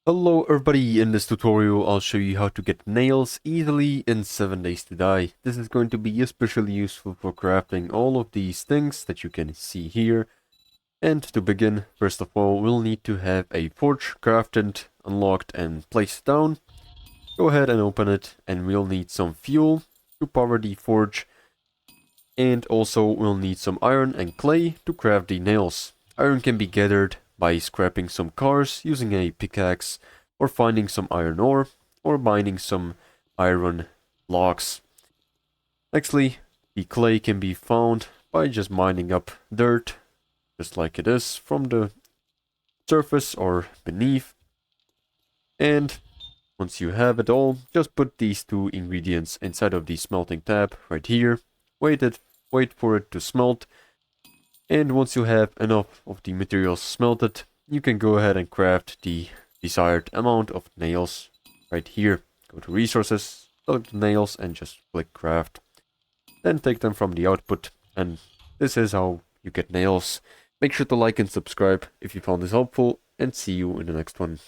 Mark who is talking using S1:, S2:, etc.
S1: Hello everybody, in this tutorial I'll show you how to get nails easily in 7 days to die. This is going to be especially useful for crafting all of these things that you can see here. And to begin, first of all, we'll need to have a forge crafted, unlocked and placed down. Go ahead and open it, and we'll need some fuel to power the forge. And also we'll need some iron and clay to craft the nails. Iron can be gathered by scrapping some cars using a pickaxe, or finding some iron ore, or mining some iron blocks. Nextly, the clay can be found by just mining up dirt, just like it is, from the surface or beneath. And once you have it all, just put these two ingredients inside of the smelting tab right here, wait for it to smelt, and once you have enough of the materials smelted, you can go ahead and craft the desired amount of nails right here. Go to resources, select the nails and just click craft. Then take them from the output, and this is how you get nails. Make sure to like and subscribe if you found this helpful, and see you in the next one.